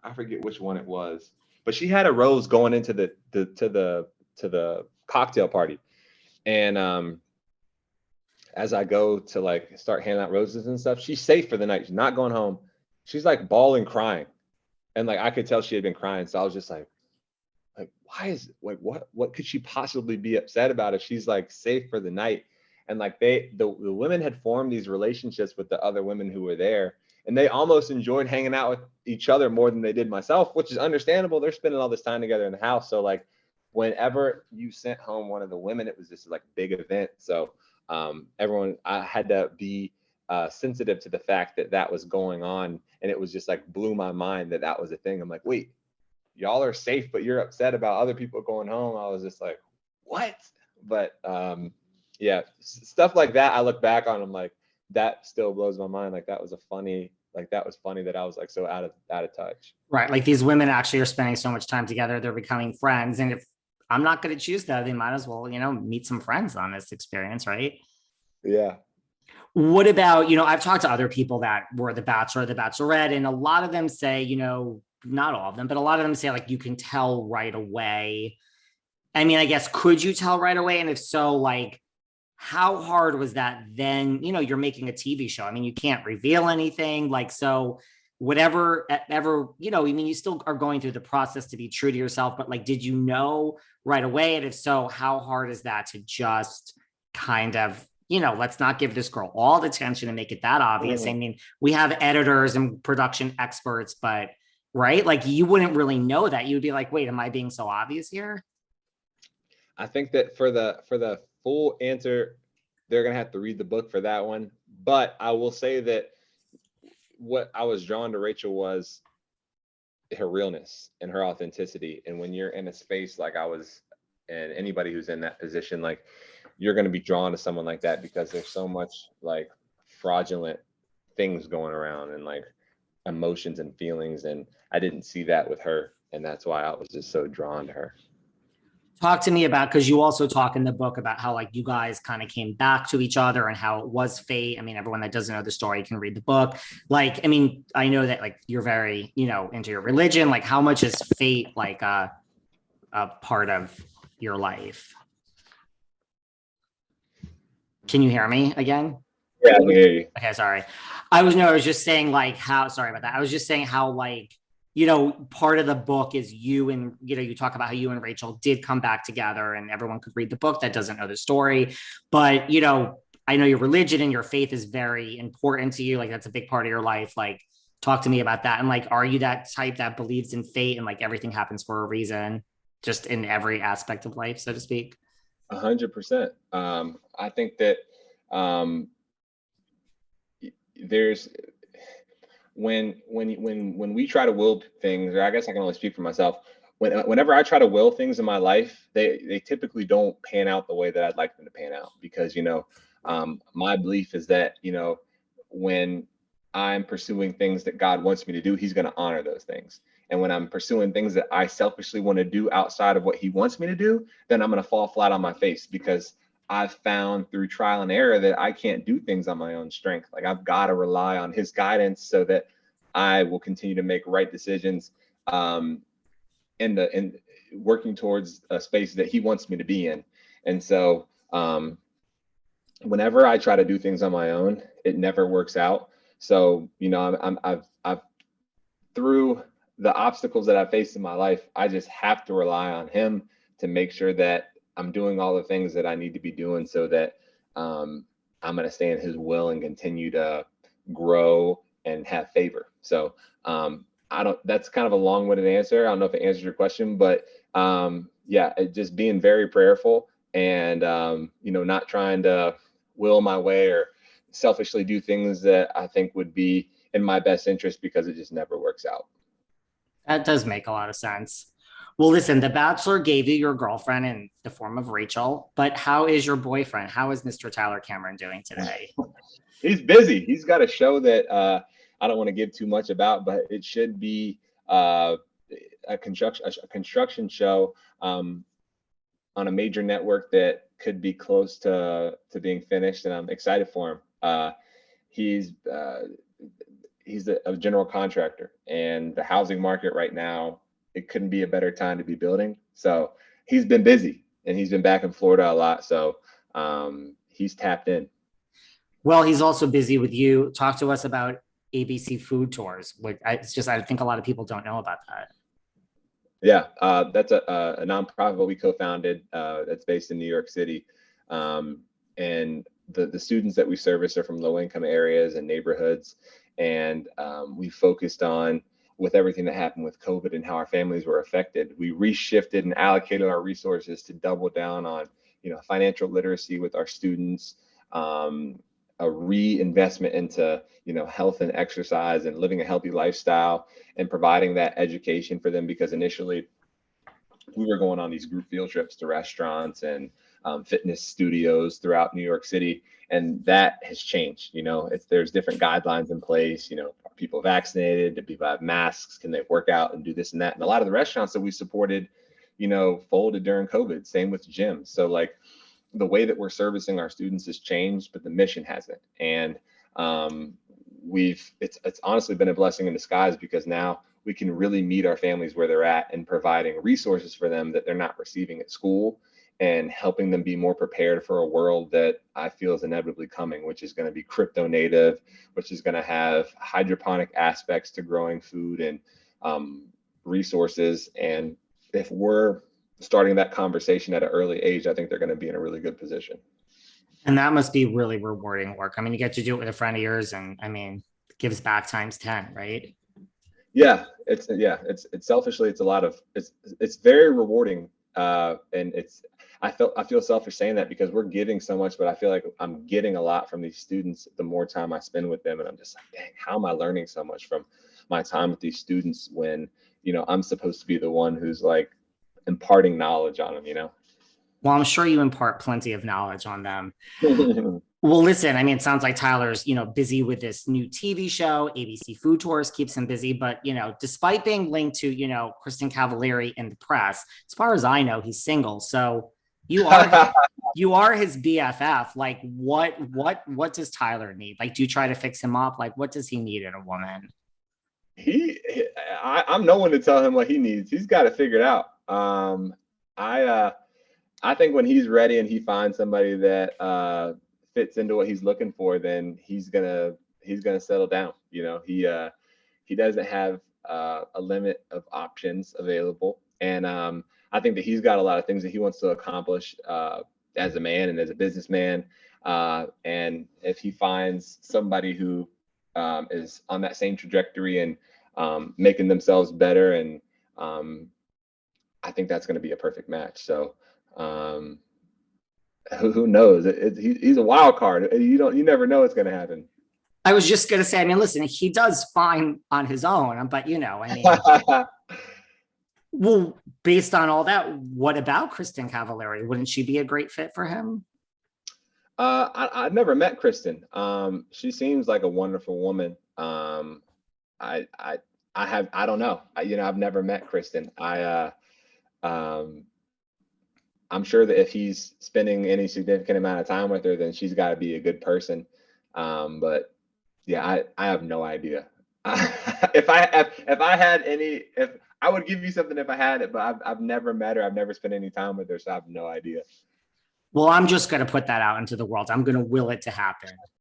I forget which one it was, but she had a rose going into the cocktail party. And as I go to like start handing out roses and stuff, she's safe for the night. She's not going home. She's like bawling, crying. And like I could tell she had been crying. So I was just like why is like what could she possibly be upset about if she's like safe for the night? And like the women had formed these relationships with the other women who were there, and they almost enjoyed hanging out with each other more than they did myself, which is understandable. They're spending all this time together in the house. So like whenever you sent home one of the women, it was just like a big event. So everyone, I had to be sensitive to the fact that that was going on, and it was just like blew my mind that that was a thing. I'm like, wait, y'all are safe, but you're upset about other people going home. I was just like, what? But yeah, stuff like that. I look back on, I'm like, that still blows my mind. Like that was funny that I was like so out of touch. Right. Like these women actually are spending so much time together. They're becoming friends. And if I'm not going to choose that, they might as well, meet some friends on this experience. Right. Yeah. What about, I've talked to other people that were the Bachelor, the Bachelorette, and a lot of them say, not all of them, but a lot of them say like, you can tell right away. I mean, I guess, could you tell right away? And if so, like, how hard was that then? You're making a TV show. I mean, you can't reveal anything. Like, so whatever, ever, I mean, you still are going through the process to be true to yourself, but like, did you know right away? And if so, how hard is that to just kind of, let's not give this girl all the attention and make it that obvious. Mm-hmm. I mean, we have editors and production experts, but right? Like you wouldn't really know that. You'd be like, wait, am I being so obvious here? I think that for the full answer, they're going to have to read the book for that one. But I will say that what I was drawn to Rachael was her realness and her authenticity. And when you're in a space like I was, and anybody who's in that position, like you're going to be drawn to someone like that because there's so much like fraudulent things going around and like emotions and feelings. And I didn't see that with her. And that's why I was just so drawn to her. Talk to me about, because you also talk in the book about how like you guys kind of came back to each other and how it was fate. I mean, everyone that doesn't know the story can read the book. Like, I mean, I know that like you're very, into your religion. Like how much is fate like a part of your life? Can you hear me again? Yeah, I can hear you. Okay, sorry. I was just saying like how, sorry about that. I was just saying how like, part of the book is you and, you talk about how you and Rachael did come back together and everyone could read the book that doesn't know the story. But, I know your religion and your faith is very important to you. Like that's a big part of your life. Like talk to me about that. And like, are you that type that believes in fate and like everything happens for a reason, just in every aspect of life, so to speak? 100%. I think that there's when we try to will things, or I guess I can only speak for myself. Whenever I try to will things in my life, they typically don't pan out the way that I'd like them to pan out because my belief is that when I'm pursuing things that God wants me to do, He's going to honor those things. And when I'm pursuing things that I selfishly want to do outside of what He wants me to do, then I'm going to fall flat on my face because I've found through trial and error that I can't do things on my own strength. Like I've got to rely on His guidance so that I will continue to make right decisions in working towards a space that He wants me to be in. And so whenever I try to do things on my own, it never works out. So, I've through the obstacles that I faced in my life, I just have to rely on Him to make sure that I'm doing all the things that I need to be doing so that I'm going to stay in His will and continue to grow and have favor. So that's kind of a long-winded answer. I don't know if it answers your question, but just being very prayerful and, not trying to will my way or selfishly do things that I think would be in my best interest because it just never works out. That does make a lot of sense. Well, listen, The Bachelor gave you your girlfriend in the form of Rachael, but how is your boyfriend? How is Mr. Tyler Cameron doing today? He's busy. He's got a show that I don't want to give too much about, but it should be a construction show on a major network that could be close to being finished, and I'm excited for him. he's a general contractor, and the housing market right now, it couldn't be a better time to be building. So he's been busy, and he's been back in Florida a lot. So he's tapped in. Well, he's also busy with you. Talk to us about ABC Food Tours. It's just, I think a lot of people don't know about that. Yeah, that's a nonprofit we co-founded that's based in New York City. And the students that we service are from low-income areas and neighborhoods. And we focused on, with everything that happened with COVID and how our families were affected, we reshifted and allocated our resources to double down on, financial literacy with our students, a reinvestment into, health and exercise and living a healthy lifestyle, and providing that education for them, because initially we were going on these group field trips to restaurants and fitness studios throughout New York City. And that has changed. There's different guidelines in place. Are people vaccinated? Do people have masks? Can they work out and do this and that? And a lot of the restaurants that we supported, folded during COVID. Same with gyms. So like, the way that we're servicing our students has changed, but the mission hasn't. And it's honestly been a blessing in disguise, because now we can really meet our families where they're at and providing resources for them that they're not receiving at school, and helping them be more prepared for a world that I feel is inevitably coming, which is going to be crypto native, which is going to have hydroponic aspects to growing food and resources. And if we're starting that conversation at an early age, I think they're going to be in a really good position. And that must be really rewarding work. I mean, you get to do it with a friend of yours, and I mean, it gives back times 10, right? Yeah, it's selfishly, it's very rewarding. And I feel selfish saying that, because we're giving so much, but I feel like I'm getting a lot from these students the more time I spend with them. And I'm just like, dang, how am I learning so much from my time with these students when, I'm supposed to be the one who's like imparting knowledge on them, Well, I'm sure you impart plenty of knowledge on them. Well, listen, I mean, it sounds like Tyler's, busy with this new TV show. ABC Food Tours keeps him busy. But, despite being linked to, Kristin Cavallari in the press, as far as I know, he's single. So you are his BFF. Like, what does Tyler need? Like, do you try to fix him up? Like, what does he need in a woman? I'm no one to tell him what he needs. He's got to figure it out. I think when he's ready and he finds somebody that fits into what he's looking for, then he's gonna settle down. He doesn't have a limit of options available, and I think that he's got a lot of things that he wants to accomplish as a man and as a businessman. And if he finds somebody who is on that same trajectory and making themselves better, and I think that's going to be a perfect match. So who knows? He's a wild card. You never know what's going to happen. I was just going to say, I mean, listen, he does fine on his own, but I mean, well, based on all that, what about Kristin Cavallari? Wouldn't she be a great fit for him? I've never met Kristin. She seems like a wonderful woman. I don't know. I've never met Kristin. I'm sure that if he's spending any significant amount of time with her, then she's got to be a good person. But yeah, I have no idea. If I would give you something if I had it, but I've never met her. I've never spent any time with her, so I have no idea. Well, I'm just going to put that out into the world. I'm going to will it to happen.